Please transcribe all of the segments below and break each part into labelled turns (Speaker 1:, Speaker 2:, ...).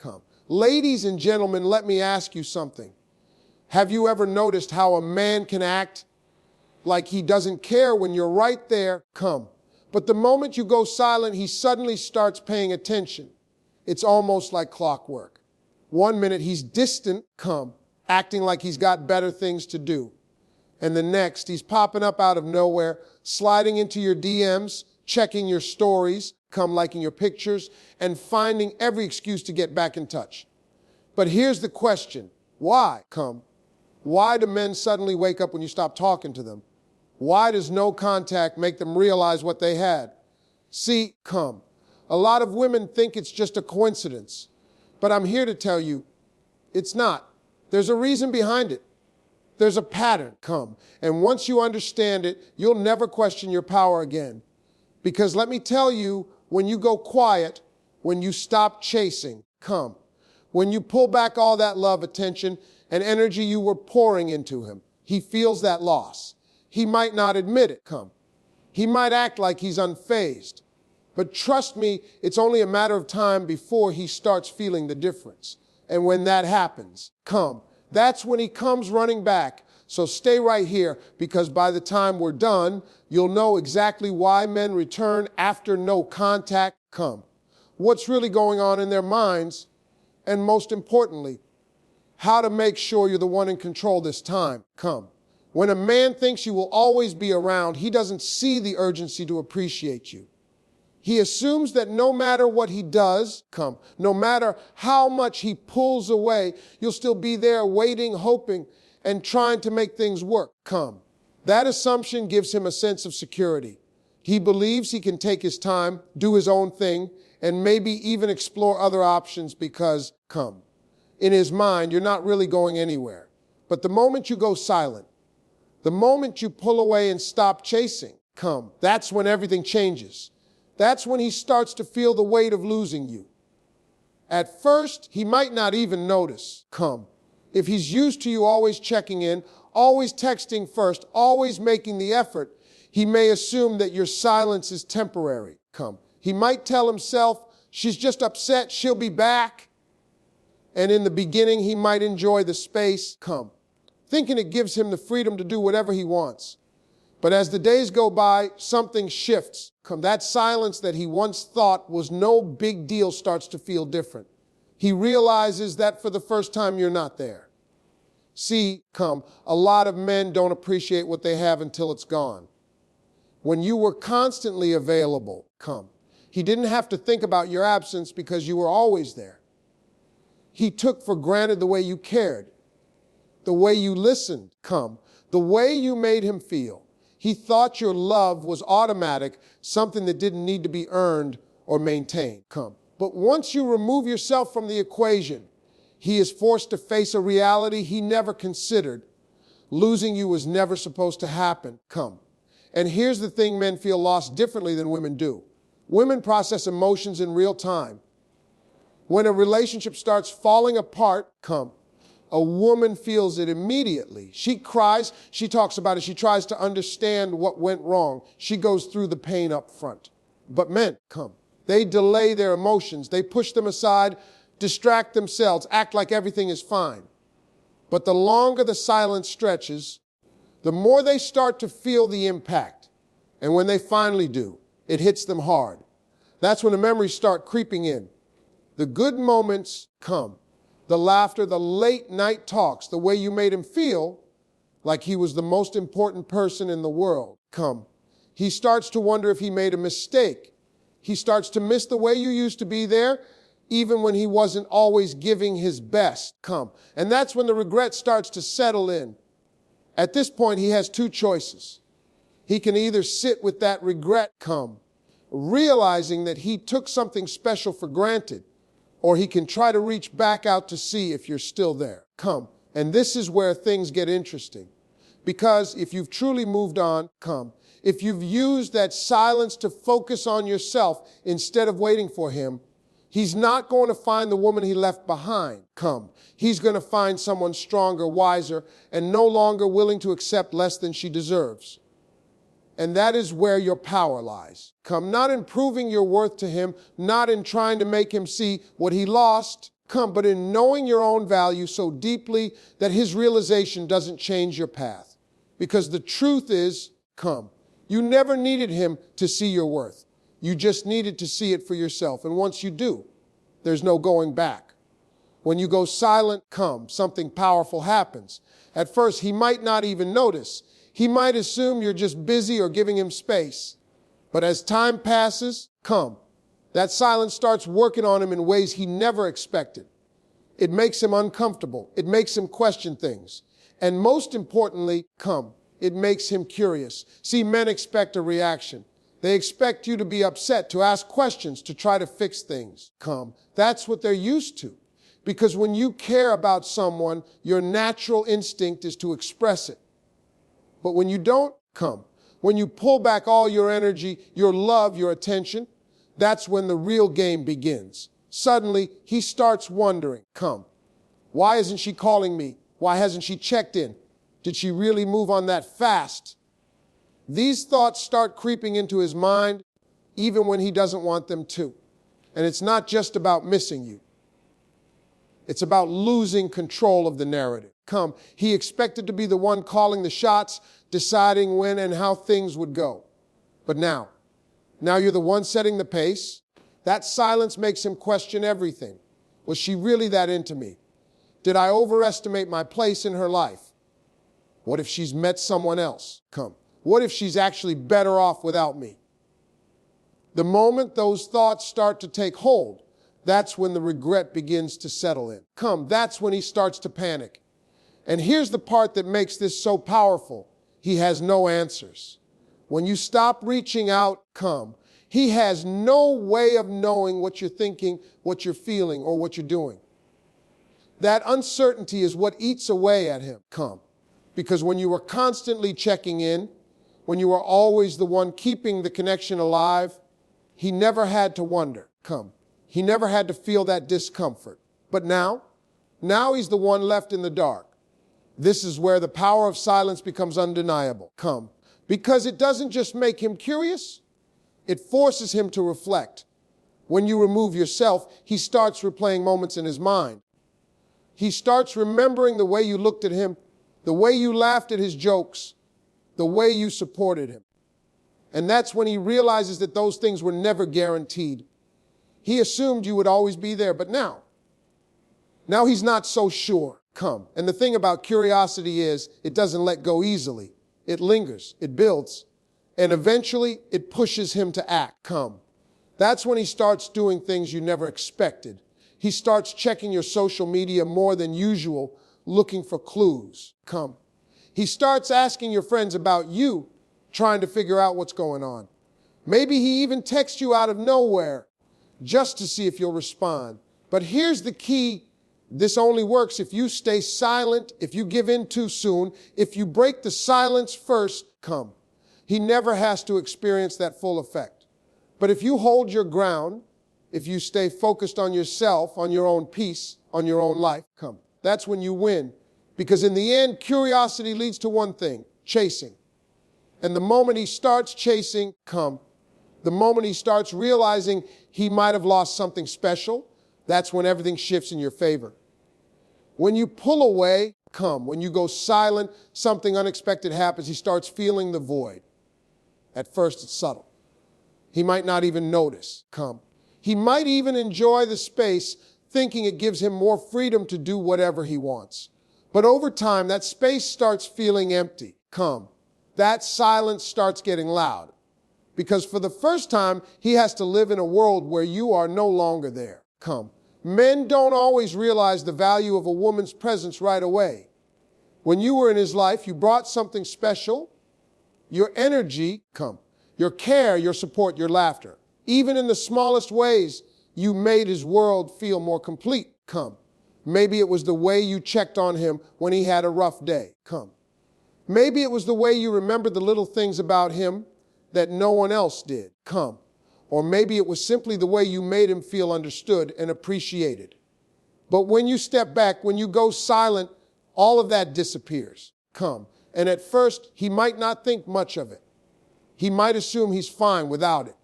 Speaker 1: Come. Ladies and gentlemen, let me ask you something. Have you ever noticed how a man can act like he doesn't care when you're right there? Come. But the moment you go silent, he suddenly starts paying attention. It's almost like clockwork. 1 minute he's distant, come, acting like he's got better things to do. And the next, he's popping up out of nowhere, sliding into your DMs, checking your stories, come liking your pictures, and finding every excuse to get back in touch. But here's the question. Why? Come. Why do men suddenly wake up when you stop talking to them? Why does no contact make them realize what they had? See, come. A lot of women think it's just a coincidence, but I'm here to tell you, it's not. There's a reason behind it. There's a pattern, come. And once you understand it, you'll never question your power again. Because let me tell you, when you go quiet, when you stop chasing, come. When you pull back all that love, attention, and energy you were pouring into him, he feels that loss. He might not admit it, come. He might act like he's unfazed. But trust me, it's only a matter of time before he starts feeling the difference. And when that happens, come. That's when he comes running back. So stay right here, because by the time we're done, you'll know exactly why men return after no contact, come. What's really going on in their minds, and most importantly, how to make sure you're the one in control this time, come. When a man thinks you will always be around, he doesn't see the urgency to appreciate you. He assumes that no matter what he does, come, no matter how much he pulls away, you'll still be there waiting, hoping, and trying to make things work, come. That assumption gives him a sense of security. He believes he can take his time, do his own thing, and maybe even explore other options because, come. In his mind, you're not really going anywhere. But the moment you go silent, the moment you pull away and stop chasing, come, that's when everything changes. That's when he starts to feel the weight of losing you. At first, he might not even notice, come. If he's used to you always checking in, always texting first, always making the effort, he may assume that your silence is temporary, come. He might tell himself, she's just upset, she'll be back. And in the beginning, he might enjoy the space, come, thinking it gives him the freedom to do whatever he wants. But as the days go by, something shifts. Come, that silence that he once thought was no big deal starts to feel different. He realizes that for the first time, you're not there. See, come, a lot of men don't appreciate what they have until it's gone. When you were constantly available, come, he didn't have to think about your absence because you were always there. He took for granted the way you cared, the way you listened, come, the way you made him feel. He thought your love was automatic, something that didn't need to be earned or maintained, come. But once you remove yourself from the equation, he is forced to face a reality he never considered. Losing you was never supposed to happen, come. And here's the thing, men feel lost differently than women do. Women process emotions in real time. When a relationship starts falling apart, come, a woman feels it immediately. She cries, she talks about it, she tries to understand what went wrong. She goes through the pain up front. But men, come, they delay their emotions. They push them aside, distract themselves, act like everything is fine. But the longer the silence stretches, the more they start to feel the impact. And when they finally do, it hits them hard. That's when the memories start creeping in. The good moments come. The laughter, the late night talks, the way you made him feel like he was the most important person in the world, come. He starts to wonder if he made a mistake. He starts to miss the way you used to be there, even when he wasn't always giving his best, come. And that's when the regret starts to settle in. At this point, he has two choices. He can either sit with that regret, come, realizing that he took something special for granted, or he can try to reach back out to see if you're still there. Come. And this is where things get interesting. Because if you've truly moved on, come. If you've used that silence to focus on yourself instead of waiting for him, he's not going to find the woman he left behind. Come. He's going to find someone stronger, wiser, and no longer willing to accept less than she deserves. And that is where your power lies. Come, not in proving your worth to him, not in trying to make him see what he lost. Come, but in knowing your own value so deeply that his realization doesn't change your path. Because the truth is, come, you never needed him to see your worth. You just needed to see it for yourself. And once you do, there's no going back. When you go silent, come, something powerful happens. At first, he might not even notice. He might assume you're just busy or giving him space. But as time passes, come, that silence starts working on him in ways he never expected. It makes him uncomfortable. It makes him question things. And most importantly, come, it makes him curious. See, men expect a reaction. They expect you to be upset, to ask questions, to try to fix things. Come, that's what they're used to. Because when you care about someone, your natural instinct is to express it. But when you don't, come, when you pull back all your energy, your love, your attention, that's when the real game begins. Suddenly, he starts wondering, come, why isn't she calling me? Why hasn't she checked in? Did she really move on that fast? These thoughts start creeping into his mind, even when he doesn't want them to. And it's not just about missing you. It's about losing control of the narrative. Come, he expected to be the one calling the shots, deciding when and how things would go. But now you're the one setting the pace. That silence makes him question everything. Was she really that into me? Did I overestimate my place in her life? What if she's met someone else? Come, what if she's actually better off without me? The moment those thoughts start to take hold, that's when the regret begins to settle in. Come, that's when he starts to panic. And here's the part that makes this so powerful. He has no answers. When you stop reaching out, come, he has no way of knowing what you're thinking, what you're feeling, or what you're doing. That uncertainty is what eats away at him. Come, because when you were constantly checking in, when you were always the one keeping the connection alive, he never had to wonder. Come. He never had to feel that discomfort. But now he's the one left in the dark. This is where the power of silence becomes undeniable. Come, because it doesn't just make him curious, it forces him to reflect. When you remove yourself, he starts replaying moments in his mind. He starts remembering the way you looked at him, the way you laughed at his jokes, the way you supported him. And that's when he realizes that those things were never guaranteed. He assumed you would always be there, but now he's not so sure. Come. And the thing about curiosity is it doesn't let go easily. It lingers, it builds, and eventually it pushes him to act. Come. That's when he starts doing things you never expected. He starts checking your social media more than usual, looking for clues. Come. He starts asking your friends about you, trying to figure out what's going on. Maybe he even texts you out of nowhere, just to see if you'll respond. But here's the key. This only works if you stay silent, if you give in too soon, if you break the silence first, come. He never has to experience that full effect. But if you hold your ground, if you stay focused on yourself, on your own peace, on your own life, come. That's when you win. Because in the end, curiosity leads to one thing, chasing. And the moment he starts chasing, come. The moment he starts realizing he might have lost something special, that's when everything shifts in your favor. When you pull away, come. When you go silent, something unexpected happens. He starts feeling the void. At first, it's subtle. He might not even notice. Come. He might even enjoy the space, thinking it gives him more freedom to do whatever he wants. But over time, that space starts feeling empty. Come. That silence starts getting loud. Because for the first time, he has to live in a world where you are no longer there. Come. Men don't always realize the value of a woman's presence right away. When you were in his life, you brought something special. Your energy, come. Your care, your support, your laughter. Even in the smallest ways, you made his world feel more complete. Come. Maybe it was the way you checked on him when he had a rough day. Come. Maybe it was the way you remembered the little things about him that no one else did. Come. Or maybe it was simply the way you made him feel understood and appreciated. But when you step back, when you go silent, all of that disappears. Come. And at first, he might not think much of it. He might assume he's fine without it.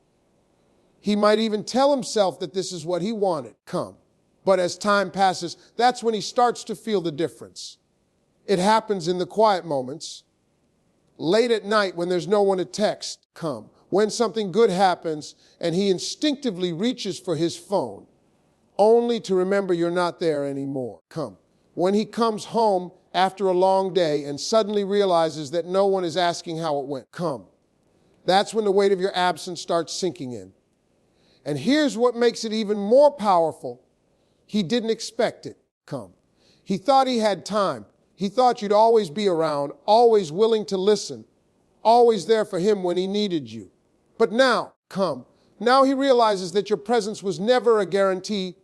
Speaker 1: He might even tell himself that this is what he wanted, come. But as time passes, that's when he starts to feel the difference. It happens in the quiet moments, late at night when there's no one to text, come. When something good happens and he instinctively reaches for his phone, only to remember you're not there anymore, come. When he comes home after a long day and suddenly realizes that no one is asking how it went, come. That's when the weight of your absence starts sinking in. And here's what makes it even more powerful. He didn't expect it, come. He thought he had time. He thought you'd always be around, always willing to listen, always there for him when he needed you. But now, come, now he realizes that your presence was never a guarantee,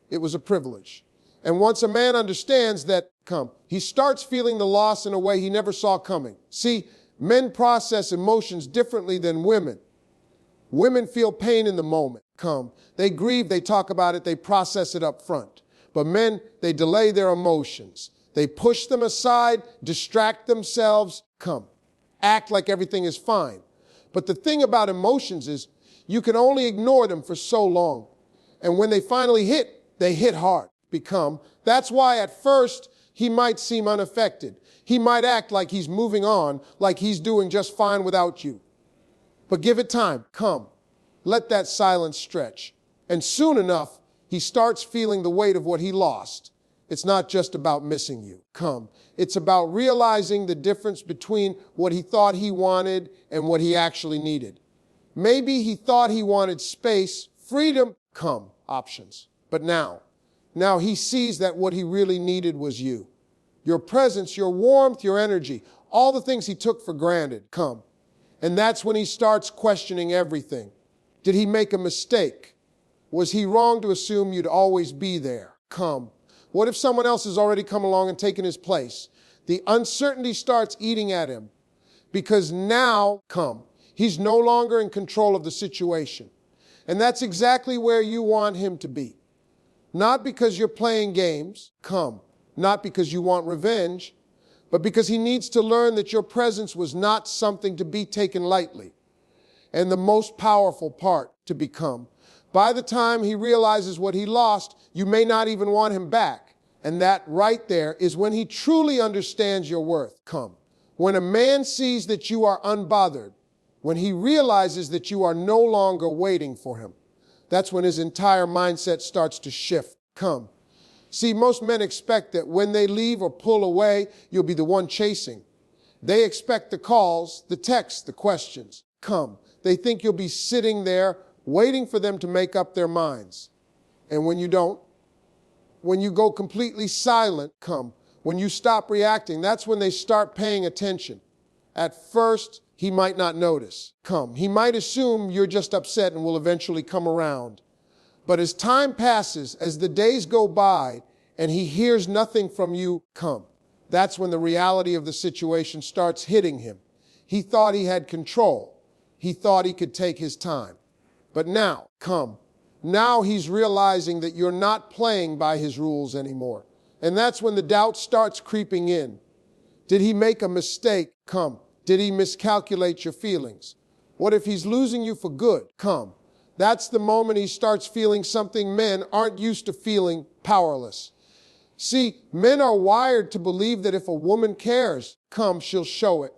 Speaker 1: it was a privilege. And once a man understands that, come, he starts feeling the loss in a way he never saw coming. See, men process emotions differently than women. Women feel pain in the moment, come. They grieve, they talk about it, they process it up front. But men, they delay their emotions. They push them aside, distract themselves, come, act like everything is fine. But the thing about emotions is you can only ignore them for so long. And when they finally hit, they hit hard, become. That's why at first he might seem unaffected. He might act like he's moving on, like he's doing just fine without you. But give it time, come. Let that silence stretch. And soon enough, he starts feeling the weight of what he lost. It's not just about missing you, come. It's about realizing the difference between what he thought he wanted and what he actually needed. Maybe he thought he wanted space, freedom, come, options. But now he sees that what he really needed was you. Your presence, your warmth, your energy, all the things he took for granted, come. And that's when he starts questioning everything. Did he make a mistake? Was he wrong to assume you'd always be there? Come. What if someone else has already come along and taken his place? The uncertainty starts eating at him because now, come, he's no longer in control of the situation. And that's exactly where you want him to be. Not because you're playing games, come, not because you want revenge, but because he needs to learn that your presence was not something to be taken lightly. And the most powerful part to become. By the time he realizes what he lost, you may not even want him back. And that right there is when he truly understands your worth. Come. When a man sees that you are unbothered, when he realizes that you are no longer waiting for him, that's when his entire mindset starts to shift. Come. See, most men expect that when they leave or pull away, you'll be the one chasing. They expect the calls, the texts, the questions. Come. They think you'll be sitting there waiting for them to make up their minds. And when you don't, when you go completely silent, come, when you stop reacting, that's when they start paying attention. At first, he might not notice. Come, he might assume you're just upset and will eventually come around. But as time passes, as the days go by, and he hears nothing from you, come, that's when the reality of the situation starts hitting him. He thought he had control. He thought he could take his time. But now, come, now he's realizing that you're not playing by his rules anymore. And that's when the doubt starts creeping in. Did he make a mistake? Come. Did he miscalculate your feelings? What if he's losing you for good? Come. That's the moment he starts feeling something men aren't used to feeling: powerless. See, men are wired to believe that if a woman cares, come, she'll show it.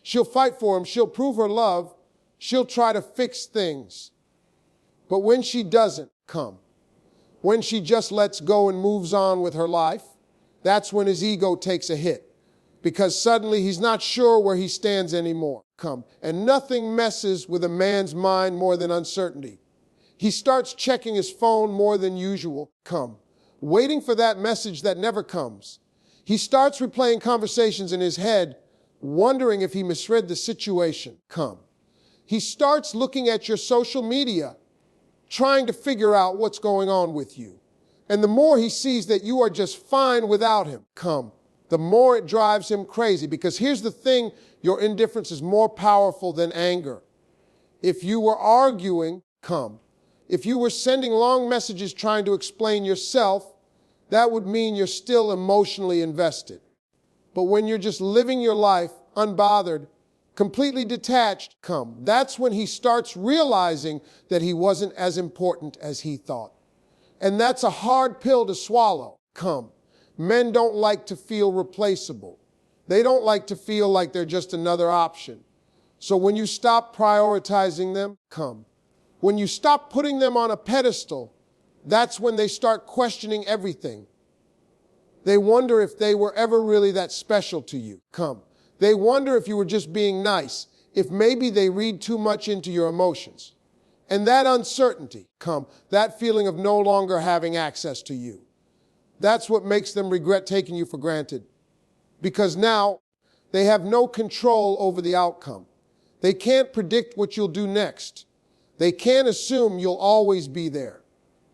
Speaker 1: She'll fight for him. She'll prove her love. She'll try to fix things. But when she doesn't, come, when she just lets go and moves on with her life, that's when his ego takes a hit. Because suddenly he's not sure where he stands anymore. Come. And nothing messes with a man's mind more than uncertainty. He starts checking his phone more than usual. Come. Waiting for that message that never comes. He starts replaying conversations in his head, wondering if he misread the situation. Come. He starts looking at your social media, trying to figure out what's going on with you. And the more he sees that you are just fine without him, come, the more it drives him crazy. Because here's the thing, your indifference is more powerful than anger. If you were arguing, come, if you were sending long messages trying to explain yourself, that would mean you're still emotionally invested. But when you're just living your life unbothered, completely detached, come. That's when he starts realizing that he wasn't as important as he thought. And that's a hard pill to swallow, come. Men don't like to feel replaceable. They don't like to feel like they're just another option. So when you stop prioritizing them, come. When you stop putting them on a pedestal, that's when they start questioning everything. They wonder if they were ever really that special to you, come. They wonder if you were just being nice, if maybe they read too much into your emotions. And that uncertainty, come, that feeling of no longer having access to you, that's what makes them regret taking you for granted. Because now they have no control over the outcome. They can't predict what you'll do next. They can't assume you'll always be there.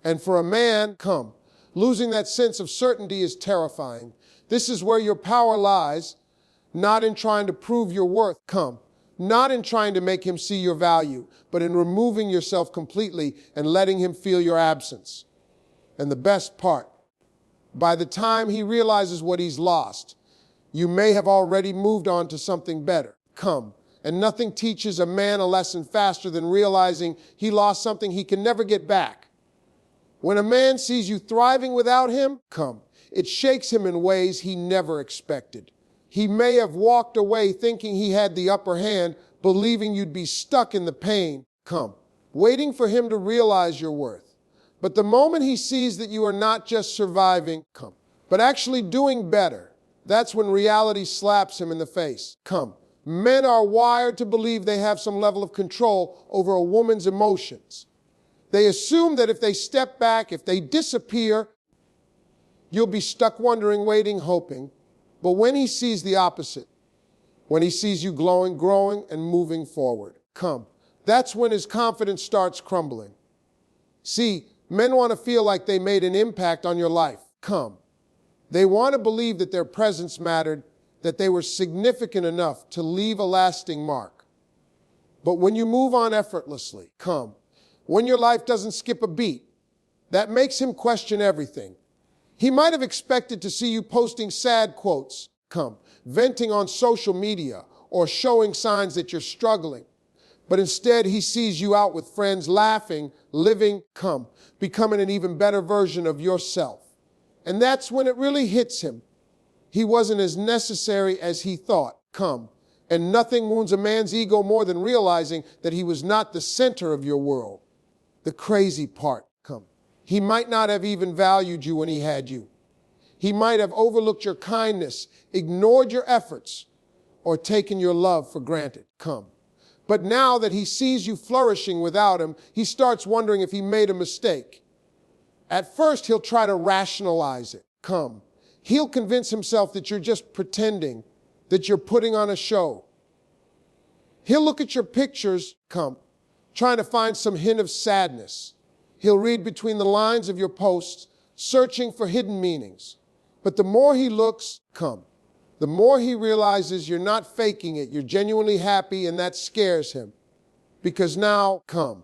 Speaker 1: And for a man, come, losing that sense of certainty is terrifying. This is where your power lies, not in trying to prove your worth, come, not in trying to make him see your value, but in removing yourself completely and letting him feel your absence. And the best part, by the time he realizes what he's lost, you may have already moved on to something better, come. And nothing teaches a man a lesson faster than realizing he lost something he can never get back. When a man sees you thriving without him, come, it shakes him in ways he never expected. He may have walked away thinking he had the upper hand, believing you'd be stuck in the pain, come, waiting for him to realize your worth. But the moment he sees that you are not just surviving, come, but actually doing better, that's when reality slaps him in the face, come. Men are wired to believe they have some level of control over a woman's emotions. They assume that if they step back, if they disappear, you'll be stuck wondering, waiting, hoping. But when he sees the opposite, when he sees you glowing, growing, and moving forward, come, that's when his confidence starts crumbling. See, men want to feel like they made an impact on your life, come. They want to believe that their presence mattered, that they were significant enough to leave a lasting mark. But when you move on effortlessly, come, when your life doesn't skip a beat, that makes him question everything. He might have expected to see you posting sad quotes, come, venting on social media, or showing signs that you're struggling. But instead, he sees you out with friends laughing, living, come, becoming an even better version of yourself. And that's when it really hits him. He wasn't as necessary as he thought, come. And nothing wounds a man's ego more than realizing that he was not the center of your world. The crazy part, come. He might not have even valued you when he had you. He might have overlooked your kindness, ignored your efforts, or taken your love for granted, come. But now that he sees you flourishing without him, he starts wondering if he made a mistake. At first, he'll try to rationalize it, come. He'll convince himself that you're just pretending, that you're putting on a show. He'll look at your pictures, come, trying to find some hint of sadness. He'll read between the lines of your posts, searching for hidden meanings. But the more he looks, come, the more he realizes you're not faking it, you're genuinely happy, and that scares him. Because now, come,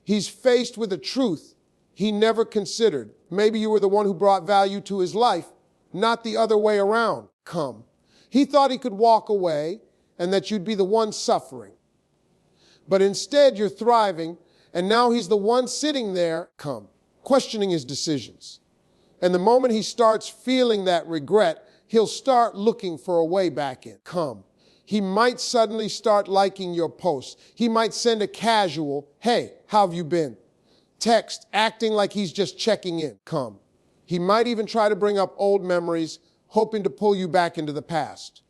Speaker 1: he's faced with a truth he never considered. Maybe you were the one who brought value to his life, not the other way around, come. He thought he could walk away and that you'd be the one suffering. But instead, you're thriving, and now he's the one sitting there, come, questioning his decisions. And the moment he starts feeling that regret, he'll start looking for a way back in, come. He might suddenly start liking your posts. He might send a casual, "Hey, how have you been?" text, acting like he's just checking in, come. He might even try to bring up old memories, hoping to pull you back into the past.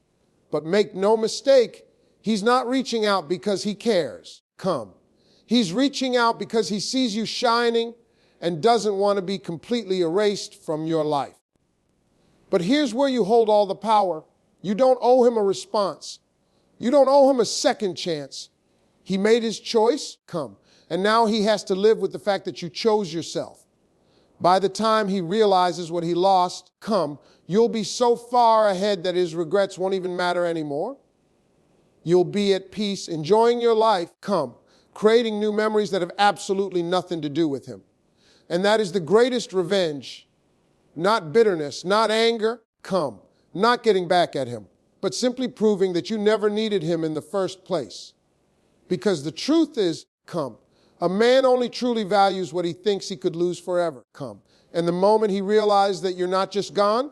Speaker 1: But make no mistake, he's not reaching out because he cares, come. He's reaching out because he sees you shining and doesn't want to be completely erased from your life. But here's where you hold all the power. You don't owe him a response. You don't owe him a second chance. He made his choice, come. And now he has to live with the fact that you chose yourself. By the time he realizes what he lost, come, you'll be so far ahead that his regrets won't even matter anymore. You'll be at peace, enjoying your life, come, creating new memories that have absolutely nothing to do with him. And that is the greatest revenge, not bitterness, not anger, come, not getting back at him, but simply proving that you never needed him in the first place. Because the truth is, come, a man only truly values what he thinks he could lose forever, come. And the moment he realizes that you're not just gone,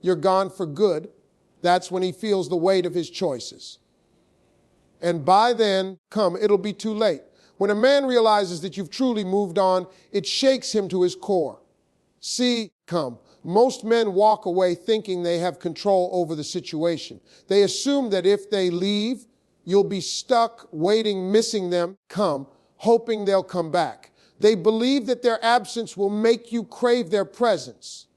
Speaker 1: you're gone for good, that's when he feels the weight of his choices. And by then, come, it'll be too late. When a man realizes that you've truly moved on, it shakes him to his core. See, come, most men walk away thinking they have control over the situation. They assume that if they leave, you'll be stuck waiting, missing them, come, hoping they'll come back. They believe that their absence will make you crave their presence.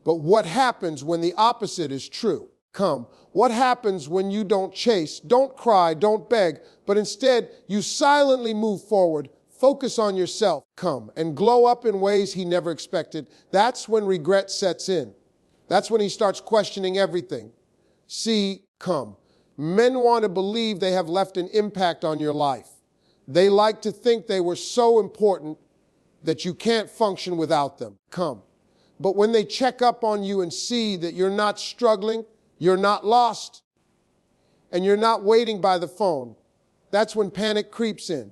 Speaker 1: But what happens when the opposite is true? Come, what happens when you don't chase, don't cry, don't beg, but instead you silently move forward, focus on yourself, come, and glow up in ways he never expected? That's when regret sets in. That's when he starts questioning everything. See, come, men want to believe they have left an impact on your life. They like to think they were so important that you can't function without them. Come. But when they check up on you and see that you're not struggling, you're not lost, and you're not waiting by the phone, that's when panic creeps in.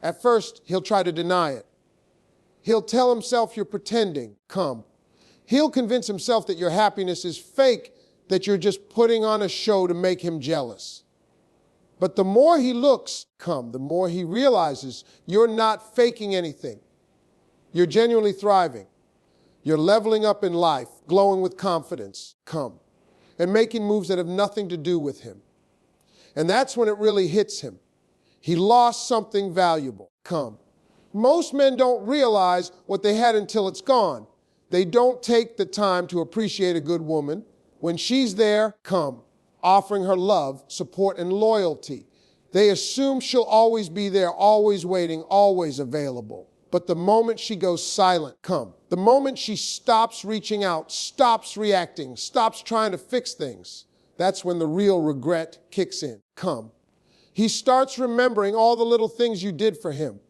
Speaker 1: At first, he'll try to deny it. He'll tell himself you're pretending. Come. He'll convince himself that your happiness is fake, that you're just putting on a show to make him jealous. But the more he looks, come, the more he realizes you're not faking anything. You're genuinely thriving. You're leveling up in life, glowing with confidence, come, and making moves that have nothing to do with him. And that's when it really hits him. He lost something valuable, come. Most men don't realize what they had until it's gone. They don't take the time to appreciate a good woman when she's there, come, offering her love, support, and loyalty. They assume she'll always be there, always waiting, always available. But the moment she goes silent, come, the moment she stops reaching out, stops reacting, stops trying to fix things, that's when the real regret kicks in, come. He starts remembering all the little things you did for him,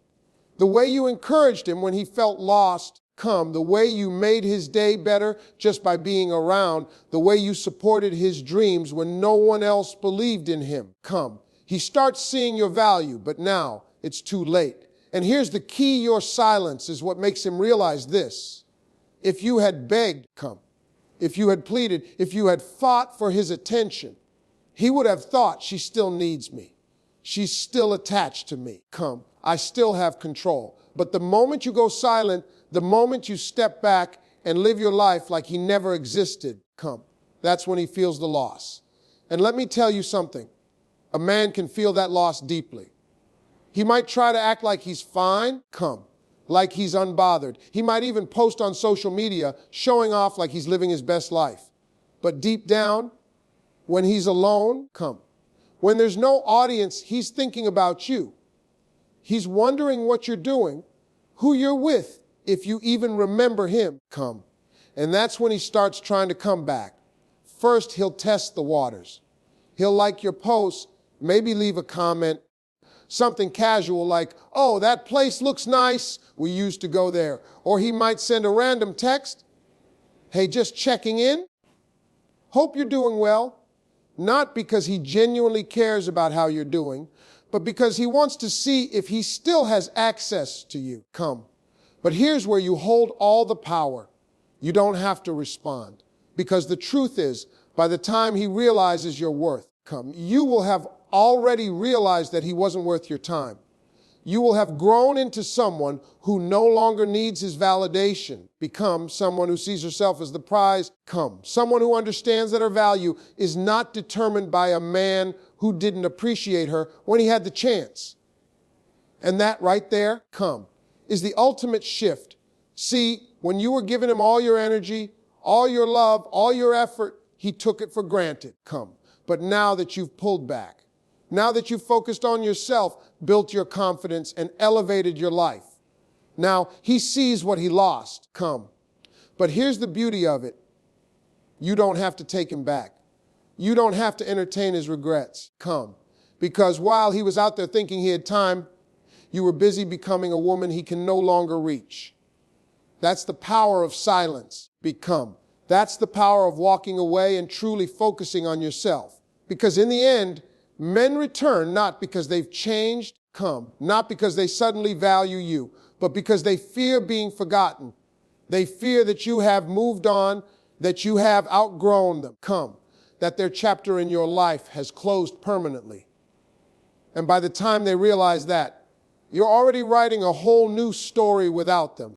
Speaker 1: the way you encouraged him when he felt lost, come, the way you made his day better just by being around, the way you supported his dreams when no one else believed in him, come. He starts seeing your value, but now it's too late. And here's the key: your silence is what makes him realize this. If you had begged, come, if you had pleaded, if you had fought for his attention, he would have thought, she still needs me. She's still attached to me. Come, I still have control. But the moment you go silent, the moment you step back and live your life like he never existed, come, that's when he feels the loss. And let me tell you something. A man can feel that loss deeply. He might try to act like he's fine, come, like he's unbothered. He might even post on social media showing off like he's living his best life. But deep down, when he's alone, come, when there's no audience, he's thinking about you. He's wondering what you're doing, who you're with, if you even remember him, come. And that's when he starts trying to come back. First, he'll test the waters. He'll like your post, maybe leave a comment, something casual like, oh, that place looks nice, we used to go there. Or he might send a random text, hey, just checking in, hope you're doing well. Not because he genuinely cares about how you're doing, but because he wants to see if he still has access to you, come. But here's where you hold all the power. You don't have to respond, because the truth is, by the time he realizes your worth, come, you will have already realized that he wasn't worth your time. You will have grown into someone who no longer needs his validation, become someone who sees herself as the prize, come, someone who understands that her value is not determined by a man who didn't appreciate her when he had the chance. And that right there, come, is the ultimate shift. See, when you were giving him all your energy, all your love, all your effort, he took it for granted, come. But now that you've pulled back, now that you've focused on yourself, built your confidence, and elevated your life, now he sees what he lost, come. But here's the beauty of it. You don't have to take him back. You don't have to entertain his regrets, come. Because while he was out there thinking he had time, you were busy becoming a woman he can no longer reach. That's the power of silence, become. That's the power of walking away and truly focusing on yourself. Because in the end, men return not because they've changed, come, not because they suddenly value you, but because they fear being forgotten. They fear that you have moved on, that you have outgrown them, come, that their chapter in your life has closed permanently. And by the time they realize that, you're already writing a whole new story without them.